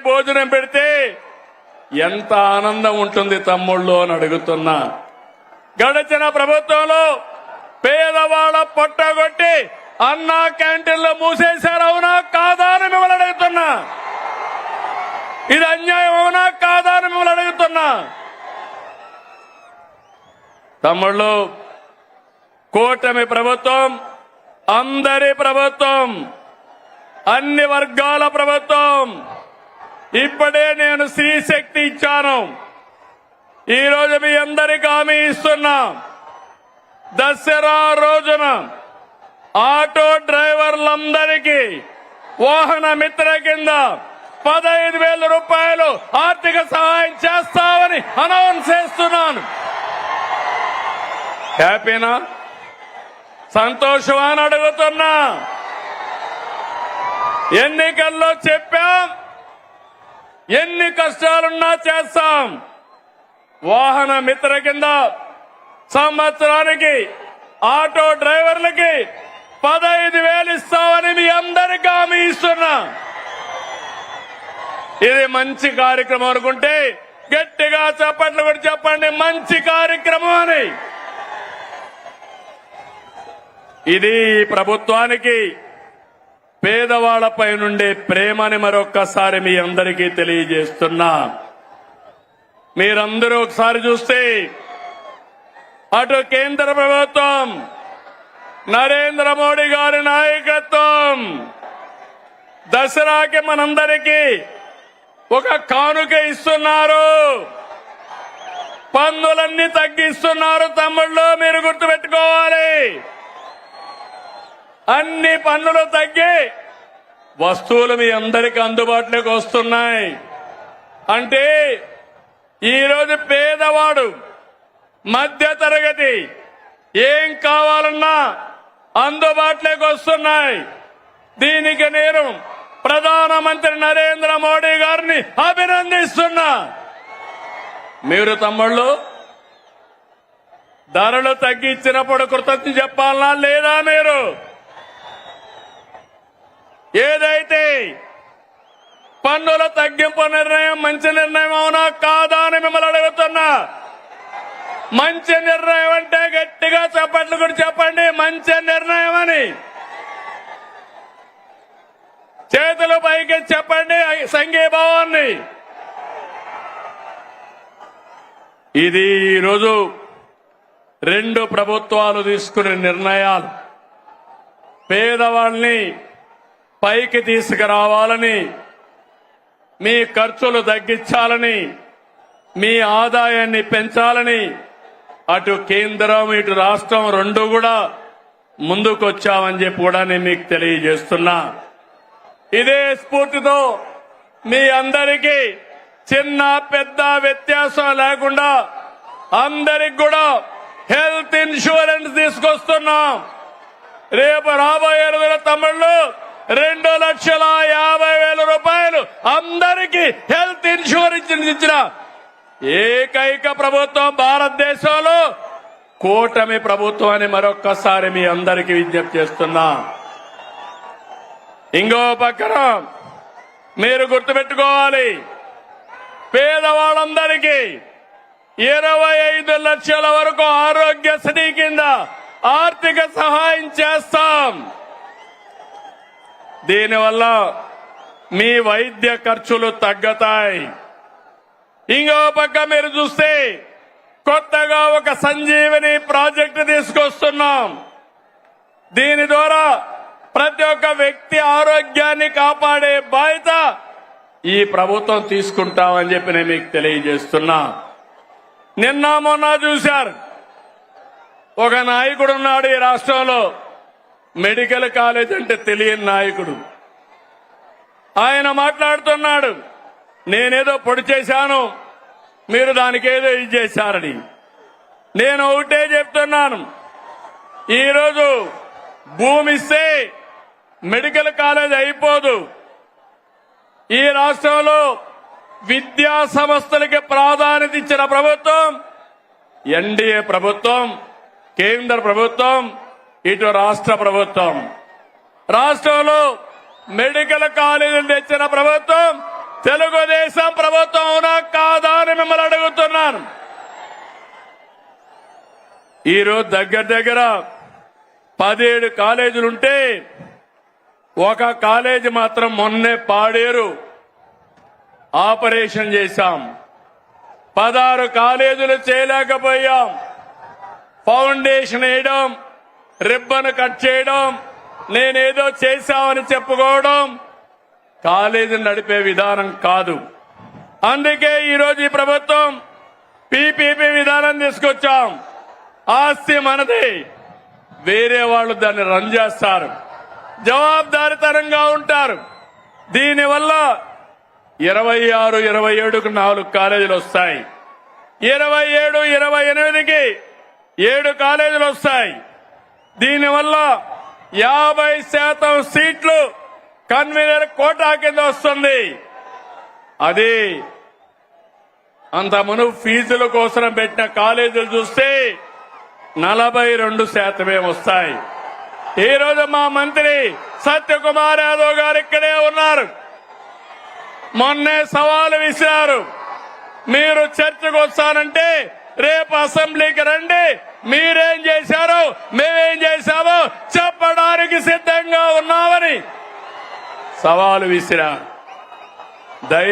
భోజనం పెడితే ఎంత ఆనందం ఉంటుంది తమ్ముళ్ళు అని అడుగుతున్నా. గడిచిన ప్రభుత్వంలో పేదవాళ్ళ పొట్టగొట్టి అన్నా క్యాంటీన్లు మూసేశారు, అవునా కాదా అని మిమ్మల్ని అడుగుతున్నా. ఇది అన్యాయం అవునా కాదా అని మిమ్మల్ని అడుగుతున్నా. తమ్ముళ్ళు, కూటమి ప్రభుత్వం అందరి ప్రభుత్వం, అన్ని వర్గాల ప్రభుత్వం. ఇప్పుడే నేను స్త్రీ శక్తి ఇచ్చాను. ఈరోజు మీ అందరికీ హామీ ఇస్తున్నా, దసరా రోజున ఆటో డ్రైవర్లందరికీ వాహన మిత్ర కింద 15,000 రూపాయలు ఆర్థిక సహాయం చేస్తామని అనౌన్స్ చేస్తున్నాను. హ్యాపీనా, సంతోషమా అని అడుగుతున్నా. ఎన్నికల్లో చెప్పాం, ఎన్ని కష్టాలున్నా చేస్తాం. వాహన మిత్ర కింద సంవత్సరానికి ఆటో డ్రైవర్లకి 15,000 ఇస్తామని మీ అందరికీ హామీ ఇస్తున్నా. ఇది మంచి కార్యక్రమం అనుకుంటే గట్టిగా చప్పట్లు కూడా చెప్పండి, మంచి కార్యక్రమం అని. ఇది ప్రభుత్వానికి పేదవాళ్లపై నుండే ప్రేమని మరొక్కసారి మీ అందరికీ తెలియజేస్తున్నా. మీరందరూ ఒకసారి చూస్తే అటు కేంద్ర ప్రభుత్వం నరేంద్ర మోడీ గారి నాయకత్వం దసరాకి మనందరికీ ఒక కానుక ఇస్తున్నారు, పన్నులన్నీ తగ్గిస్తున్నారు. తమ్ముళ్ళు, మీరు గుర్తుపెట్టుకోవాలి, అన్ని పన్నులు తగ్గి వస్తువులు మీ అందరికీ అందుబాటులోకి వస్తున్నాయి. అంటే ఈరోజు పేదవాడు, మధ్య తరగతి ఏం కావాలన్నా అందుబాటులోకి వస్తున్నాయి. దీనికి నేను ప్రధానమంత్రి నరేంద్ర మోడీ గారిని అభినందిస్తున్నా. మీరు తమ్ముళ్ళు ధరలు తగ్గించినప్పుడు కృతజ్ఞత చెప్పాలనా లేదా? మీరు ఏదైతే పన్నుల తగ్గింపు నిర్ణయం మంచి నిర్ణయం అవునా కాదా అని మిమ్మల్ని అడుగుతున్నా. మంచి నిర్ణయం అంటే గట్టిగా చప్పట్లు కూడా చెప్పండి, మంచి నిర్ణయం అని. చేతులు పైకి చెప్పండి సంఘీభావాన్ని. ఇది ఈరోజు 2 ప్రభుత్వాలు తీసుకునే నిర్ణయాలు. పేదవాళ్ళని పైకి తీసుకురావాలని, మీ ఖర్చులు తగ్గించాలని, మీ ఆదాయాన్ని పెంచాలని అటు కేంద్రం ఇటు రాష్ట్రం 2 కూడా ముందుకొచ్చామని చెప్పి కూడా నేను మీకు తెలియజేస్తున్నా. ఇదే స్ఫూర్తితో మీ అందరికీ చిన్న పెద్ద వ్యత్యాసం లేకుండా అందరికి కూడా హెల్త్ ఇన్సూరెన్స్ తీసుకొస్తున్నాం. రేపు రాబోయే రోజుల తమ్ముళ్ళు 2,50,000 రూపాయలు అందరికీ హెల్త్ ఇన్సూరెన్స్ ఇచ్చిన ఏకైక ప్రభుత్వం భారతదేశంలో కూటమి ప్రభుత్వం అని మరొక్కసారి మీ అందరికీ విజ్ఞప్తి చేస్తున్నా. ఇంకో పక్కన మీరు గుర్తుపెట్టుకోవాలి, పేదవాళ్ళందరికీ 25 లక్షల వరకు ఆరోగ్యశ్రీ కింద ఆర్థిక సహాయం చేస్తాం. దీనివల్ల మీ వైద్య ఖర్చులు తగ్గుతాయి. ఇంకో పక్క మీరు చూస్తే కొత్తగా ఒక సంజీవని ప్రాజెక్టు తీసుకొస్తున్నాం. దీని ద్వారా ప్రతి ఒక్క వ్యక్తి ఆరోగ్యాన్ని కాపాడే బాధ్యత ఈ ప్రభుత్వం తీసుకుంటామని చెప్పి నేను మీకు తెలియజేస్తున్నా. నిన్న మొన్న చూశారు, ఒక నాయకుడు ఉన్నాడు ఈ రాష్ట్రంలో, మెడికల్ కాలేజ్ అంటే తెలియని నాయకుడు. ఆయన మాట్లాడుతున్నాడు, నేనేదో పొడి చేశాను, మీరు దానికేదో ఇది చేశారని. నేను ఒకటే చెప్తున్నాను, ఈరోజు భూమి ఇస్తే మెడికల్ కాలేజ్ అయిపోదు. ఈ రాష్ట్రంలో విద్యా సంస్థలకి ప్రాధాన్యత ఇచ్చిన ప్రభుత్వం ఎన్డీఏ ప్రభుత్వం, కేంద్ర ప్రభుత్వం, ఇటు రాష్ట్ర ప్రభుత్వం. రాష్ట్రంలో మెడికల్ కాలేజీలు తెచ్చిన ప్రభుత్వం తెలుగుదేశం ప్రభుత్వం అవునా కాదా అని మిమ్మల్ని అడుగుతున్నాను. ఈరోజు దగ్గర 17 కాలేజీలుంటే ఒక కాలేజీ మాత్రం మొన్నే పాడేరు ఆపరేషన్ చేశాం. 16 కాలేజీలు చేయలేకపోయాం. ఫౌండేషన్ వేయడం, రిబ్బన్ కట్ చేయడం, నేనేదో చేశామని చెప్పుకోవడం కాలేజీని నడిపే విధానం కాదు. అందుకే ఈరోజు ఈ ప్రభుత్వం పీపీపీ విధానం తీసుకొచ్చాం. ఆస్తి మనది, వేరే వాళ్ళు దాన్ని రన్ చేస్తారు, జవాబుదారీతనంగా ఉంటారు. దీనివల్ల 26, 27కు 4 కాలేజీలు వస్తాయి. 27, 28కి 7 కాలేజీలు వస్తాయి. దీనివల్ల 50% సీట్లు కన్వీనర్ కోటా కింద వస్తుంది. అది అంత మునుపు ఫీజుల కోసం పెట్టిన కాలేజీలు చూస్తే 42% వస్తాయి. ఈ రోజు మా మంత్రి సత్యకుమార్ యాదవ్ గారు ఇక్కడే ఉన్నారు. మొన్నే సవాలు విసిరారు, మీరు చర్చకు వస్తానంటే రేపు అసెంబ్లీకి రండి, మీరేం చేశారో మేమేం చేశామో చెప్పడానికి సిద్ధంగా ఉన్నామని సవాలు విసిరారు. ధైర్యం